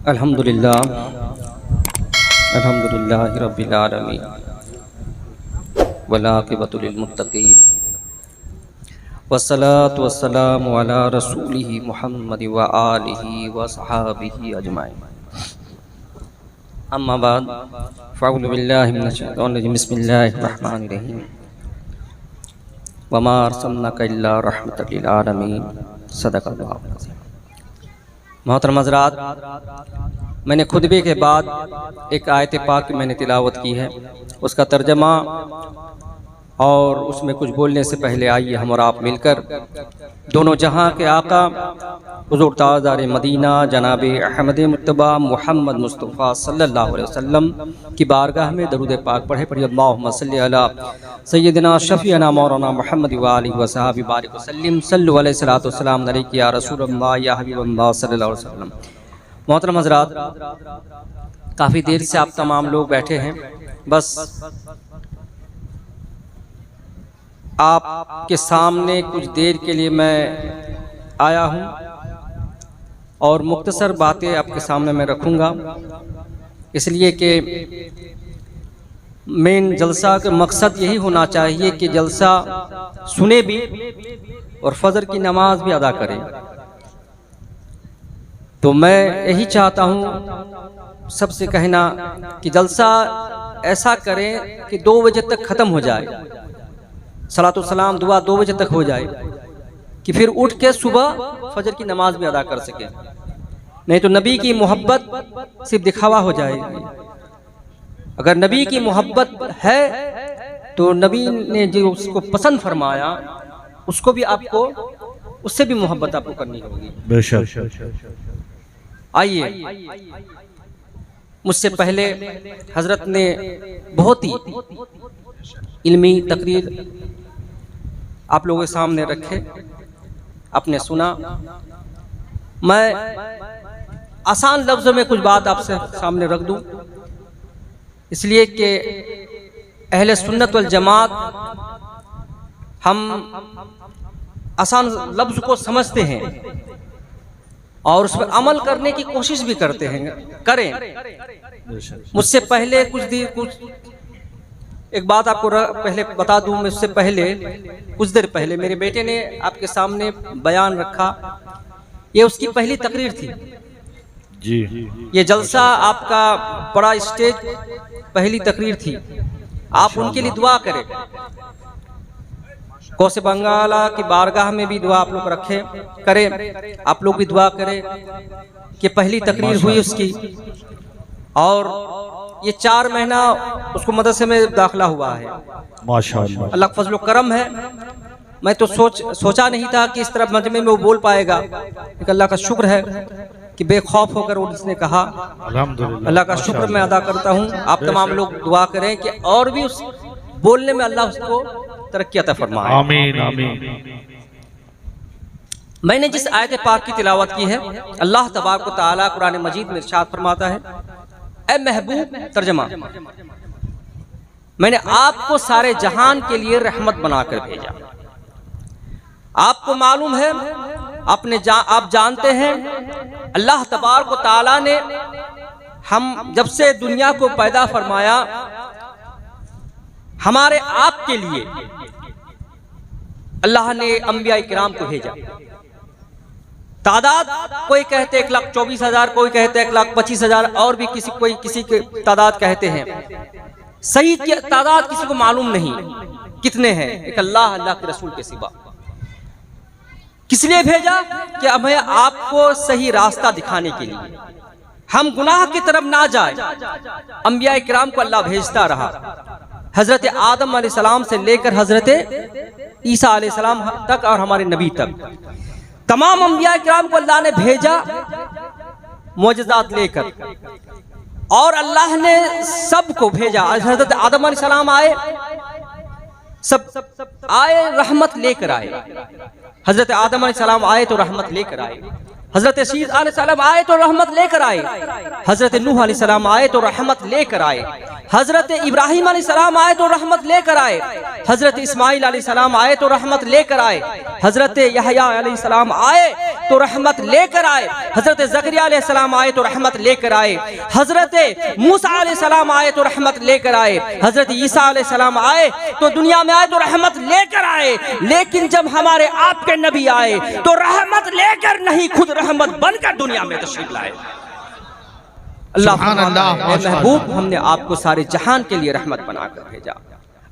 الحمدللہ رب العالمین والعاقبۃ للمتقین والصلاة والسلام علی رسولہ محمد وآلہ وصحابہ اجمعین اما بعد فاعوذ باللہ من الشیطان الرجیم بسم اللہ الرحمن الرحیم وما ارسلناک الا رحمۃ للعالمین صدق اللہ العظیم۔ محترم حضرات، میں نے خطبے کے بعد ایک آیت پاک میں نے تلاوت کی ہے، اس کا ترجمہ اور اس میں کچھ بولنے سے پہلے آئیے ہم اور آپ مل کر دونوں جہاں کے آقا حضور تاجدار مدینہ جناب احمد مجتبی محمد مصطفیٰ صلی اللہ علیہ وسلم کی بارگاہ میں درود پاک پڑھے اللہم صلی علی سیدنا شفیعنا مولانا محمد وآلہ وصحبہ بارک وسلم صلو علیہ الصلوۃ والسلام علیک یا رسول اللہ یا حبیب اللہ صلی اللہ علیہ وسلم۔ محترم حضرات، کافی دیر سے آپ تمام لوگ بیٹھے ہیں، بس آپ کے سامنے کچھ دیر کے لیے میں آیا ہوں اور مختصر باتیں آپ کے سامنے میں رکھوں گا، اس لیے کہ مین جلسہ کا مقصد یہی ہونا چاہیے کہ جلسہ سنے بھی اور فجر کی نماز بھی ادا کریں۔ تو میں یہی چاہتا ہوں سب سے کہنا کہ جلسہ ایسا کریں کہ 2 بجے تک ختم ہو جائے، صلاۃ والسلام دعا 2 بجے تک ہو جائے کہ پھر اٹھ کے صبح فجر کی نماز بھی ادا کر سکیں، نہیں تو نبی کی محبت صرف دکھاوا ہو جائے گی۔ اگر نبی کی محبت ہے تو نبی نے جو اس کو پسند فرمایا اس کو بھی آپ کو اس سے بھی محبت آپ کو کرنی ہوگی۔ بے شک۔ آئیے، مجھ سے پہلے حضرت نے بہت ہی علمی تقریر آپ لوگوں کے سامنے رکھے، آپ نے سنا۔ میں آسان لفظوں میں کچھ بات آپ سے سامنے رکھ دوں، اس لیے کہ اہل سنت والجماعت ہم آسان لفظ کو سمجھتے ہیں اور اس پر عمل کرنے کی کوشش بھی کرتے ہیں، کریں۔ مجھ سے پہلے ایک بات آپ کو پہلے بتا دوں، مجھ سے پہلے کچھ دیر پہلے میرے بیٹے نے آپ کے سامنے بیان رکھا، یہ اس کی پہلی تقریر تھی جی۔ یہ جلسہ آپ کا بڑا اسٹیج پہلی تقریر تھی، آپ ان کے لیے دعا کریں۔ کوس بنگالہ کی بارگاہ میں بھی دعا آپ لوگ رکھیں کریں، آپ لوگ بھی دعا کریں کہ پہلی تقریر ہوئی اس کی، اور یہ 4 مہینہ اس کو مدرسے میں داخلہ ہوا ہے، ماشاءاللہ۔ اللہ کا فضل و کرم ہے۔ میں تو سوچا نہیں تھا کہ اس طرح مجمع میں وہ بول پائے گا، لیکن اللہ کا شکر ہے کہ بے خوف ہو کر اس نے کہا۔ الحمدللہ، اللہ کا شکر میں ادا کرتا ہوں۔ آپ تمام لوگ دعا کریں کہ اور بھی اس بولنے میں اللہ اس کو ترقی عطا فرمائے۔ آمین آمین۔ میں نے جس آیت پاک کی تلاوت کی ہے، اللہ تبارک و تعالیٰ قرآن مجید میں ارشاد فرماتا ہے، اے محبوب، ترجمہ، میں نے آپ کو سارے جہان کے لیے رحمت بنا کر بھیجا۔ آپ کو معلوم ہے، آپ جانتے ہیں، اللہ تبارک و تعالیٰ نے ہم جب سے دنیا کو پیدا فرمایا، ہمارے آپ کے لیے اللہ نے انبیاء کرام کو بھیجا۔ تعداد کوئی کہتے 1,24,000، کوئی کہتے 1,25,000، اور بھی کوئی کسی کے تعداد کہتے ہیں، صحیح تعداد کسی کو معلوم نہیں کتنے ہیں، ایک اللہ کے رسول کے سوا۔ کس لیے بھیجا؟ کہ ہمیں آپ کو صحیح راستہ دکھانے کے لیے، ہم گناہ کی طرف نہ جائیں۔ انبیاء کرام کو اللہ بھیجتا رہا، حضرت آدم علیہ السلام سے لے کر حضرت عیسیٰ علیہ السلام تک اور ہمارے نبی تک تمام انبیاء کرام کو اللہ نے بھیجا معجزات لے کر، اور اللہ نے سب کو بھیجا۔ حضرت آدم علیہ السلام آئے، سب آئے رحمت لے کر آئے۔ حضرت آدم علیہ السلام آئے تو رحمت لے کر آئے، حضرت شیس علیہ السلام آئے تو رحمت لے کر آئے، حضرت نوح علیہ السلام آئے تو رحمت لے کر آئے، حضرت ابراہیم علیہ السلام آئے تو رحمت لے کر آئے، حضرت اسماعیل علیہ السلام آئے تو رحمت لے کر آئے، حضرت یحییٰ علیہ السلام آئے تو رحمت لے کر آئے، حضرت زکریا علیہ السلام آئے تو رحمت لے کر آئے، حضرت موسیٰ علیہ السلام آئے تو رحمت لے کر آئے، حضرت عیسیٰ علیہ السلام آئے تو دنیا میں آئے تو رحمت لے کر آئے، لیکن جب ہمارے آپ کے نبی آئے تو رحمت لے کر نہیں، خود رحمت بن کر دنیا میں تشریف لائے۔ سبحان اللہ، اے محبوب، ہم نے آپ کو سارے جہان کے لیے رحمت بنا کر بھیجا۔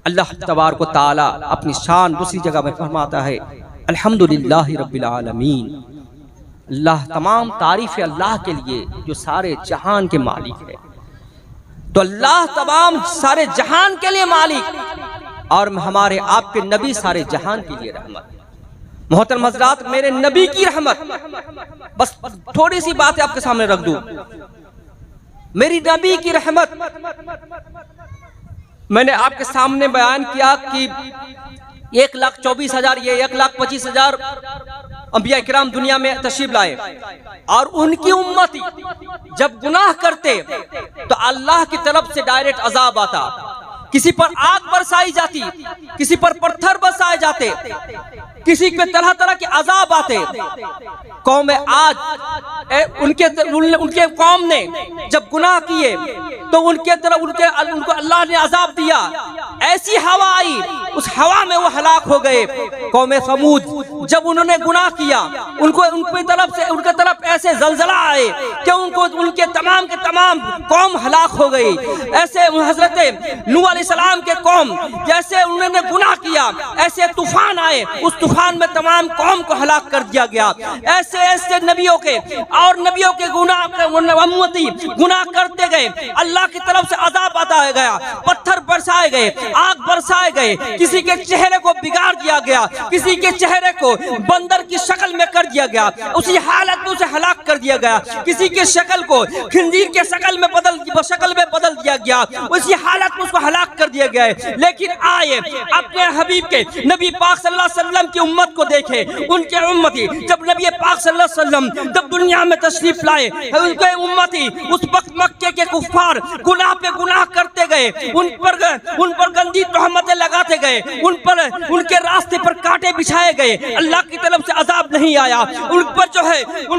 اللہ تبارک و تعالی اپنی شان دوسری جگہ میں فرماتا ہے الحمدللہ رب العالمین، اللہ تمام تعریف اللہ کے لیے جو سارے جہان کے مالک ہے۔ تو اللہ تمام سارے جہان کے لیے مالک، اور ہمارے آپ کے نبی سارے جہان کے لیے رحمت۔ محترم حضرات، میرے نبی کی رحمت، بس تھوڑی سی باتیں آپ کے سامنے رکھ دوں۔ میری نبی کی رحمت میں نے آپ کے سامنے بیان کیا کہ 1,24,000 یہ 1,25,000 انبیاء کرام دنیا میں تشریف لائے، اور ان کی امتی جب گناہ کرتے تو اللہ کی طرف سے ڈائریکٹ عذاب آتا، کسی پر آگ برسائی جاتی، کسی پر پتھر برسائے جاتے، کسی پہ طرح طرح کے عذاب آتے۔ قوم آج ان کے قوم نے جب گناہ کیے تو ان کو اللہ نے عذاب دیا، ایسی ہوا آئی، اس ہوا میں وہ ہلاک ہو گئے۔ قوم سمود جب انہوں نے گناہ کیا، ان کی طرف ایسے زلزلہ آئے کہ ان کے تمام قوم ہلاک ہو گئی۔ ایسے حضرت نوح علیہ السلام کے قوم جیسے انہوں نے گناہ کیا، ایسے طوفان آئے، اس طوفان میں تمام قوم کو ہلاک کر دیا گیا۔ ایسے نبیوں کے امتی گناہ کرتے گئے، اللہ کی طرف سے عذاب آتا گیا، پتھر برسائے گئے، آگ برسائے گئے، کسی کے چہرے کو بگاڑ دیا گیا، کسی کے چہرے کو بندر کی شکل میں کر دیا گیا، اسی حالت میں اسے ہلاک کر دیا گیا، کسی کے شکل کو خنزیر کے شکل میں بدل دیا گیا، اسی حالت میں اس کو ہلاک کر دیا گیا ہے۔ لیکن آئے اپنے حبیب کے نبی پاک صلی اللہ علیہ وسلم کی امت کو دیکھے، ان کے امتی جب نبی پاک صلی اللہ علیہ وسلم جب دنیا میں تشریف لائے، ان کے امتی اس وقت مکے کے کفار گناہ پہ گناہ کرتے گئے، ان پر گندی تہمتیں لگاتے گئے، ان کے راستے پر کانٹے بچھائے گئے، اللہ کی طرف سے عذاب نہیں آیا، ان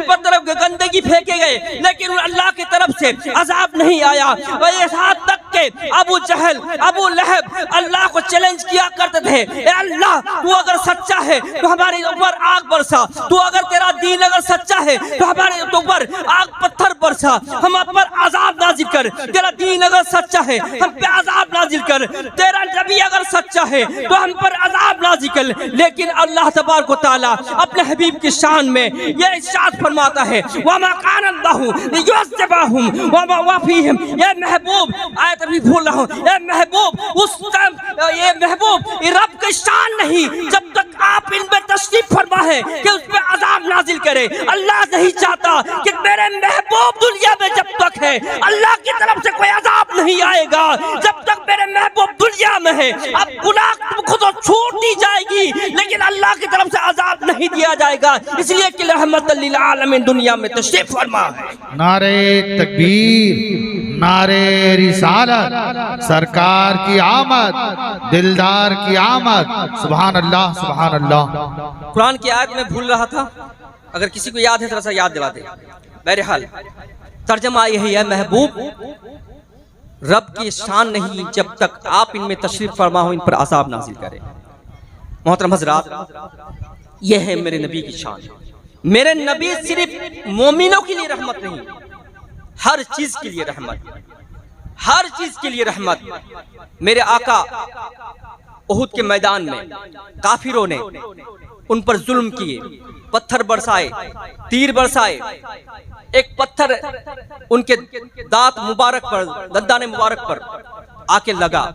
پر طرف گندگی پھینکے گئے، لیکن اللہ کی طرف سے عذاب نہیں آیا۔ یہاں تک کہ ابو جہل، ابو لہب اللہ کو چیلنج کیا کرتے تھے، اے اللہ تو اگر سچا ہے تو ہمارے اوپر آگ برسا، تو اگر تیرا دین اگر سچا ہے تو ہمارے اوپر آگ پتھر برسا، ہم پر عذاب نازل کر، تیرا دین اگر سچا ہے ہم پہ عذاب نازل کر، تیرا نبی اگر سچا ہے تو ہم پر عذاب نازل کر۔ لیکن اللہ تبارک و تعالی اپنے حبیب کی شان میں یہ ارشاد فرماتا ہے وَمَا كَانَ اللَّهُ لِيُعَذِّبَهُمْ وَهُوَ فِيهِمْ۔ اے محبوب، آیت ابھی بھول رہا ہوں، اے محبوب یہ رب کی شان نہیں جب تک آپ ان میں تشریف فرما ہے کہ اس پہ عذاب نازل کرے۔ اللہ نہیں چاہتا کہ میرے محبوب دنیا میں جب تک ہے اللہ کی طرف سے کوئی عذاب نہیں آئے گا، جب تک میرے محبوب دنیا میں ہے۔ اب گناہ خود چھوٹ دی جائے گی لیکن اللہ کی طرف سے عذاب نہیں دیا جائے گا، اس لیے کہ رحمت للعالمین دنیا میں تشریف فرما ہے۔ نعرہ تکبیر، نعرہ رسالت، سرکار کی آمد، دلدار کی آمد، سبحان اللہ سبحان اللہ۔ قرآن کی آیت میں بھول رہا تھا، اگر کسی کو یاد ہے تھوڑا سا یاد دلا دے۔ بہرحال ترجمہ یہ ہے، محبوب رب کی شان نہیں جب تک آپ ان میں تشریف فرما ہو ان پر عذاب نازل کرے۔ محترم حضرات، یہ ہے میرے نبی کی شان۔ میرے نبی صرف مومنوں کے لیے رحمت نہیں، ہر چیز کے لیے رحمت، ہر چیز کے لیے رحمت۔ میرے آقا احد کے میدان میں کافروں نے ان پر ظلم کیے، پتھر برسائے، تیر برسائے، ایک پتھر ان کے دانت مبارک پر، دندان مبارک پر آ کے لگا،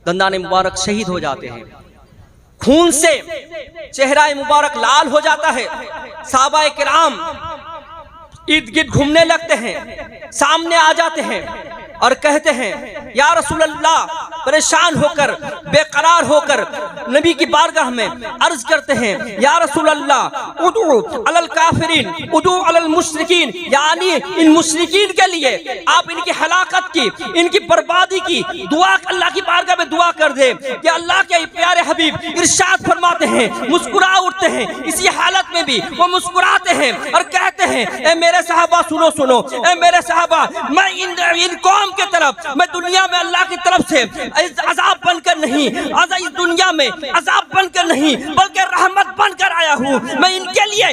دندان مبارک شہید ہو جاتے ہیں، خون سے چہرہ مبارک لال ہو جاتا ہے۔ صحابہ کرام ارد گرد گھومنے لگتے ہیں، سامنے آ جاتے ہیں اور کہتے ہیں یا رسول اللہ پریشان ہو کر بے قرار ہو کر نبی کی بارگاہ میں عرض کرتے ہیں یا رسول اللہ ادعو علی الکافرین ادعو علی المشرکین، یعنی ان مشرکین کے لیے آپ ان کی ہلاکت کی، ان کی بربادی کی دعا اللہ کی بارگاہ میں دعا کر دیں کہ اللہ کے پیارے حبیب ارشاد فرماتے ہیں، مسکرا اٹھتے ہیں، اسی حالت میں بھی وہ مسکراتے ہیں اور کہتے ہیں اے میرے صحابہ سنو سنو، اے میرے صحابہ میں ان قوم کے طرف میں دنیا میں اللہ کی طرف سے عذاب بن کر نہیں، اس دنیا میں عذاب بن کر نہیں بلکہ رحمت بن کر آیا ہوں، میں ان کے لیے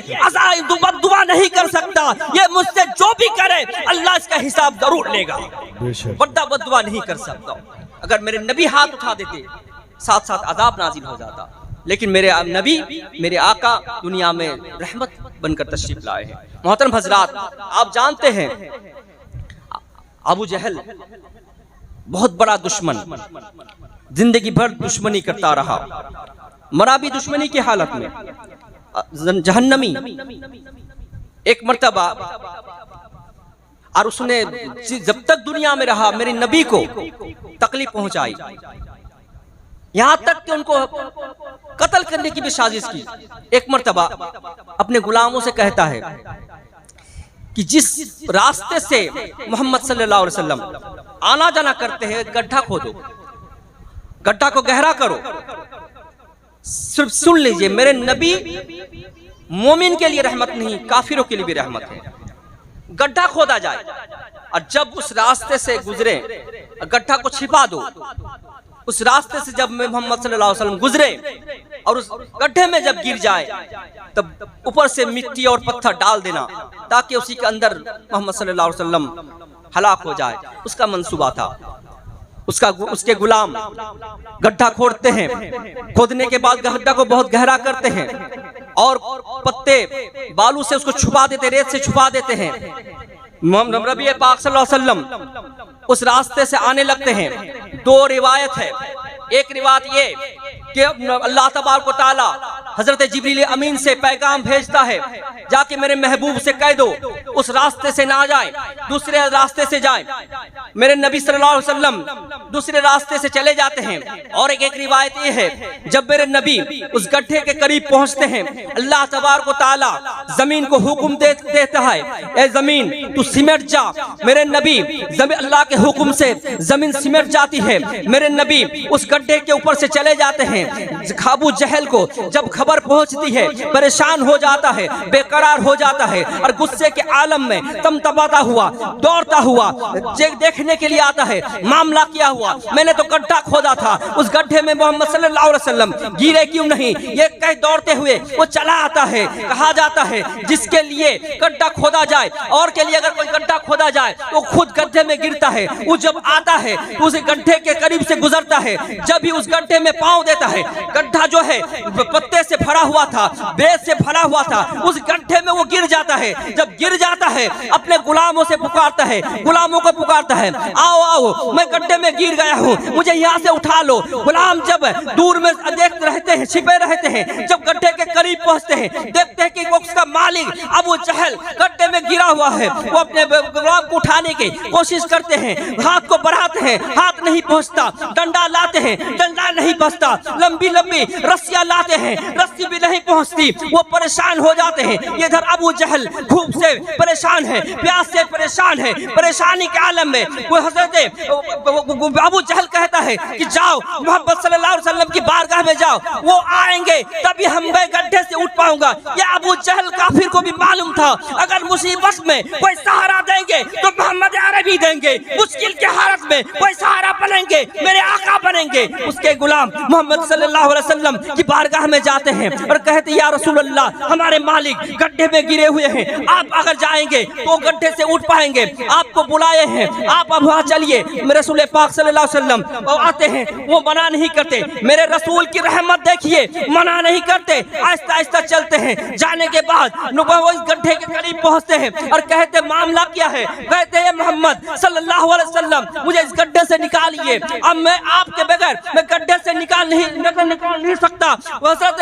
دعا نہیں کر سکتا، یہ مجھ سے جو بھی کرے اللہ اس کا حساب ضرور لے گا، بد دعا نہیں کر سکتا۔ اگر میرے نبی ہاتھ اٹھا دیتے ساتھ ساتھ عذاب نازل ہو جاتا، لیکن میرے نبی میرے آقا دنیا میں رحمت بن کر تشریف لائے ہیں۔ محترم حضرات، آپ جانتے ہیں ابو جہل بہت بڑا دشمن، زندگی بھر دشمنی کرتا رہا، مرا بھی دشمنی کی حالت میں، جہنمی ایک مرتبہ، اور اس نے جب تک دنیا میں رہا میرے نبی کو تکلیف پہنچائی، یہاں تک کہ ان کو قتل کرنے کی بھی سازش کی۔ ایک مرتبہ اپنے غلاموں سے کہتا ہے کہ جس راستے سے محمد صلی اللہ علیہ وسلم آنا جانا کرتے ہیں گڈھا کھودو، گڈھا کو گہرا کرو۔ صرف سن لیجئے، میرے نبی مومن کے لیے رحمت نہیں، کافروں کے لیے بھی رحمت ہے۔ گڈھا کھودا جائے اور جب اس راستے سے گزرے گڈھا کو چھپا دو، اس راستے سے جب محمد صلی اللہ علیہ وسلم گزرے اور اس گڈھے میں جب گر جائے تب اوپر سے مٹی اور پتھر ڈال دینا تاکہ اسی کے اندر محمد صلی اللہ علیہ وسلم ہلاک ہو جائے۔ اس کا منصوبہ تھا۔ اس کے غلام گڈھا کھودتے ہیں، کھودنے کے بعد گڈھا کو بہت گہرا کرتے ہیں اور پتے بالو سے اس کو چھپا دیتے، ریت سے چھپا دیتے ہیں۔ نبی پاک صلی اللہ علیہ وسلم اس راستے سے آنے لگتے ہیں۔ دو روایت ہے، ایک روایت یہ کہ اللہ تبارک و تعالی حضرت جبریل امین سے پیغام بھیجتا ہے جا کے میرے محبوب سے کہہ دو اس راستے سے نہ جائیں، دوسرے راستے سے جائیں۔ میرے نبی صلی اللہ علیہ وسلم دوسرے راستے سے چلے جاتے ہیں۔ اور ایک روایت یہ ہے جب میرے نبی اس گڈھے کے قریب پہنچتے ہیں اللہ تبارک و تعالی زمین کو حکم دیتا ہے اے زمین تو سمٹ جا۔ میرے نبی اللہ کے حکم سے زمین سمٹ جاتی ہے، میرے نبی اس گڈھے کے اوپر سے چلے جاتے ہیں۔ ابو جہل کو جب خبر پہنچتی ہے پریشان ہو جاتا ہے، بے قرار ہو جاتا ہے اور غصے کے عالم میں تمتماتا ہوا دوڑتا ہوا دیکھنے کے لیے آتا ہے معاملہ کیا ہوا۔ میں نے تو گڈھا کھودا تھا، اس گڈھے میں محمد صلی اللہ علیہ وسلم گرے کیوں نہیں، یہ کہہ دوڑتے ہوئے وہ چلا آتا ہے۔ کہا جاتا ہے جس کے لیے گڈھا کھودا جائے اور کے لیے اگر کوئی گڈھا کھودا جائے تو خود گڈھے میں گرتا ہے، وہ جب آتا ہے تو اسے گڈھے کے قریب سے گزرتا ہے، جب ہی اس گڈھے میں پاؤں دیتا ہے گڈھا جو ہے پتے سے بھرا ہوا تھا، بیج سے بھرا ہوا تھا، اس گڈھے میں وہ گر جاتا ہے۔ جب گر جاتا ہے اپنے غلاموں سے پکارتا ہے، غلاموں کو پکارتا ہے آؤ آؤ میں گڈھے میں گر گیا ہوں، مجھے یہاں سے اٹھا لو۔ غلام جب دور میں دیکھتے رہتے ہیں، چھپے رہتے ہیں، جب گڈھے کے قریب پہنچتے ہیں دیکھتے ہیں کہ اس کا مالک ابو جہل گڈھے میں گرا ہوا ہے۔ وہ اپنے غلام کو اٹھانے کی کوشش کرتے ہیں، ہاتھ کو بڑھاتے ہیں، ہاتھ نہیں پہنچتا، ڈنڈا لاتے ہیں، ڈنڈا نہیں پہنچتا، لمبی لمبی رسیاں لاتے ہیں، رسی بھی نہیں پہنچتی، وہ پریشان ہو جاتے ہیں۔ ادھر ابو جہل بھوک سے پریشان ہے، پیاس سے پریشان ہے، پریشانی کے عالم میں وہ حضرت ابو جہل کہتا ہے کہ جاؤ محمد صلی اللہ علیہ وسلم کی بارگاہ میں جاؤ، وہ آئیں گے تبھی ہم میں گڈھے سے اٹھ پاؤں گا۔ یہ ابو جہل کافر کو بھی معلوم تھا اگر مصیبت میں کوئی سہارا دیں گے تو محمد عربی دیں گے، مشکل کے حالت میں کوئی سہارا بنیں گے میرے آقا بنیں گے۔ اس کے غلام محمد صلی اللہ علیہ وسلم کی بارگاہ میں جاتے ہیں اور کہتے ہیں یا رسول اللہ ہمارے مالک گڈھے میں گرے ہوئے ہیں، آپ اگر جائیں گے تو گڈھے سے اٹھ پائیں گے، آپ کو بلائے ہیں، آپ اب وہاں چلیے۔ میرے رسول پاک صلی اللہ علیہ وسلم آتے ہیں، وہ منع نہیں کرتے، میرے رسول کی رحمت دیکھیے، منع نہیں کرتے، آہستہ آہستہ چلتے ہیں۔ جانے کے بعد وہ اس گڈھے کے قریب پہنچتے ہیں اور کہتے معاملہ کیا ہے، کہتے ہیں محمد صلی اللہ علیہ وسلم مجھے اس گڈھے سے نکالیے، اب میں آپ کے بغیر میں گڈھے سے نکال نہیں سکتا۔ حضرت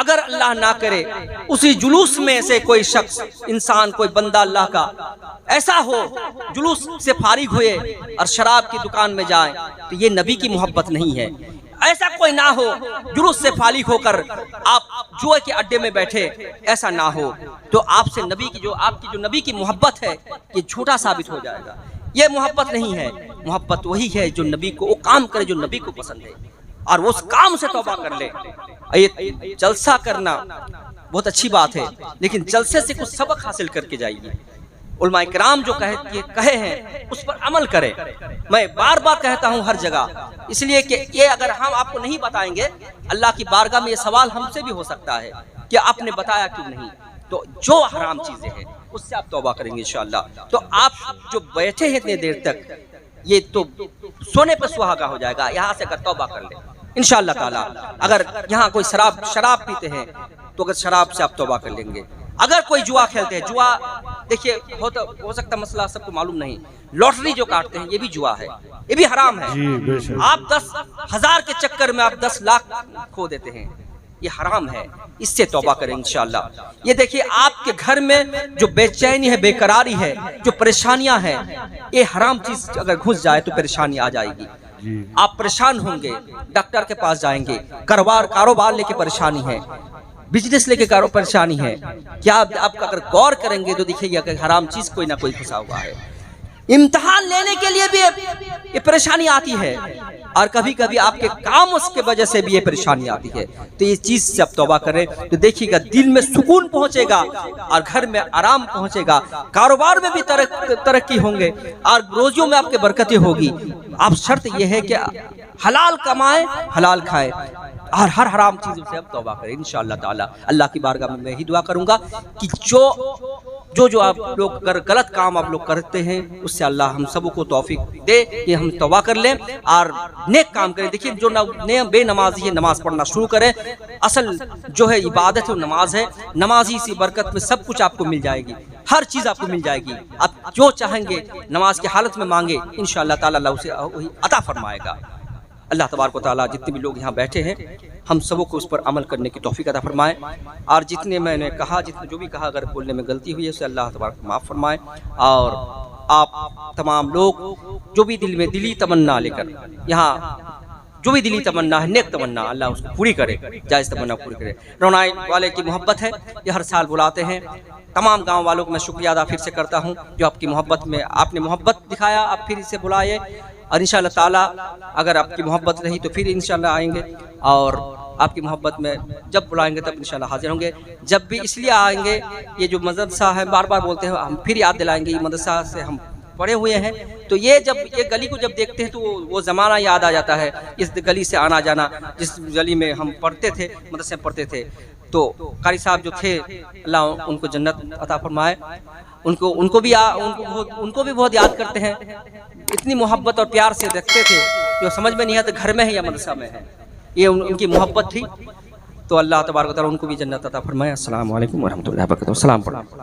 اگر اللہ نہ کرے اسی جلوس میں سے کوئی شخص انسان کوئی بندہ اللہ کا ایسا ہو جلوس سے فارغ ہوئے اور شراب کی دکان میں جائے تو یہ نبی کی محبت نہیں ہے. ایسا کوئی نہ ہو جلوس سے فارغ ہو کر آپ جوئے کے اڈے میں بیٹھے، ایسا نہ ہو تو آپ سے نبی کی آپ کی جو نبی کی محبت ہے یہ جھوٹا ثابت ہو جائے گا. یہ محبت نہیں ہے. محبت وہی ہے جو نبی کو وہ کام کرے جو نبی کو پسند ہے اور وہ اس کام سے توبہ کر لے. یہ جلسہ کرنا بہت اچھی بات ہے لیکن جلسے سے کچھ سبق حاصل کر کے جائیے. علماء کرام جو کہے ہیں اس پر عمل کریں. میں بار بار کہتا ہوں ہر جگہ، اس لیے کہ یہ اگر ہم آپ کو نہیں بتائیں گے اللہ کی بارگاہ میں یہ سوال ہم سے بھی ہو سکتا ہے کہ آپ نے بتایا کیوں نہیں. تو جو حرام چیزیں ہیں اس سے آپ توبہ کریں گے انشاءاللہ. تو آپ جو بیٹھے ہیں اتنے دیر تک یہ تو سونے پہ سہاگا ہو جائے گا. یہاں سے اگر توبہ کر لیں انشاءاللہ تعالی. اگر یہاں کوئی شراب پیتے ہیں تو اگر شراب سے آپ توبہ کر لیں گے. اگر کوئی جوا کھیلتے ہیں، جوا دیکھیے ہو سکتا مسئلہ سب کو معلوم نہیں، لوٹری جو کاٹتے ہیں یہ بھی جوا ہے، یہ بھی حرام ہے. آپ 10,000 کے چکر میں آپ 10 لاکھ کھو دیتے ہیں، یہ حرام ہے. اس سے توبہ کریں انشاءاللہ. یہ دیکھیے آپ کے گھر میں جو بے چینی ہے، بے قراری ہے، جو پریشانیاں ہیں، یہ حرام چیز اگر گھس جائے تو پریشانی آ جائے گی. آپ پریشان ہوں گے، ڈاکٹر کے پاس جائیں گے، کاروبار لے کے پریشانی ہے، بزنس لے کے پریشانی ہے. کیا آپ اگر غور کریں گے تو دیکھیں گے کہ حرام چیز کوئی نہ کوئی پھنسا ہوا ہے. امتحان لینے کے لیے بھی یہ پریشانی آتی ہے اور کبھی کبھی آپ کے کام اس کے وجہ سے بھی یہ پریشانی آتی ہے. تو یہ چیز سے آپ توبہ کریں تو دیکھیے گا دل میں سکون پہنچے گا اور گھر میں آرام پہنچے گا، کاروبار میں بھی ترقی ہوں گے اور روزیوں میں آپ کے برکتیں ہوگی. آپ شرط یہ ہے کہ حلال کمائیں حلال کھائیں اور ہر حرام چیزوں سے آپ توبہ کریں انشاءاللہ تعالی. اللہ کی بارگاہ میں ہی دعا کروں گا کہ جو آپ لوگ غلط کام آپ لوگ کرتے ہیں اس سے اللہ ہم سب کو توفیق دے کہ ہم توبہ کر لیں اور نیک کام کریں. دیکھیے جو بے نمازی ہے نماز پڑھنا شروع کریں. اصل جو ہے عبادت وہ نماز ہے. نمازی سی برکت میں سب کچھ آپ کو مل جائے گی، ہر چیز آپ کو مل جائے گی. آپ جو چاہیں گے نماز کی حالت میں مانگے انشاءاللہ تعالی اللہ اسے وہی عطا فرمائے گا. اللہ تبارک و تعالیٰ جتنے بھی لوگ یہاں بیٹھے ہیں ہم سبوں کو اس پر عمل کرنے کی توفیق عطا فرمائے. اور جتنے میں نے کہا جو بھی کہا اگر بولنے میں غلطی ہوئی ہے اسے اللہ تبارک معاف فرمائے. اور آپ تمام لوگ جو بھی دل میں دلی تمنا لے کر یہاں جو بھی دلی تمنا ہے نیک تمنا اللہ اس کو پوری کرے، جائز تمنا پوری کرے. رونائی والے کی محبت ہے، یہ ہر سال بلاتے ہیں. تمام گاؤں والوں کو میں شکریہ ادا پھر سے کرتا ہوں جو آپ کی محبت میں آپ نے محبت دکھایا، آپ پھر اسے بلائے اور انشاءاللہ تعالی اگر آپ کی محبت رہی تو پھر انشاءاللہ آئیں گے اور آپ کی محبت میں جب بلائیں گے تب انشاءاللہ حاضر ہوں گے. جب بھی اس لیے آئیں گے یہ جو مدرسہ ہے بار بار بولتے ہیں ہم پھر یاد دلائیں گے، یہ مدرسہ سے ہم پڑے ہوئے ہیں تو یہ جب یہ گلی کو جب دیکھتے ہیں تو وہ زمانہ یاد آ جاتا ہے. اس گلی سے آنا جانا جس گلی میں ہم پڑھتے تھے مدرسے میں پڑھتے تھے تو قاری صاحب جو تھے اللہ ان کو جنت عطا فرمائے. ان کو بھی بہت یاد کرتے ہیں. اتنی محبت اور پیار سے رکھتے تھے جو سمجھ میں نہیں آتا گھر میں ہے یا مدرسہ میں ہے. یہ ان کی محبت تھی. تو اللہ تبارک و تعالیٰ ان کو بھی جنت عطا فرمائے. السلام علیکم ورحمۃ اللہ وبرکاتہ. السلام علیکم.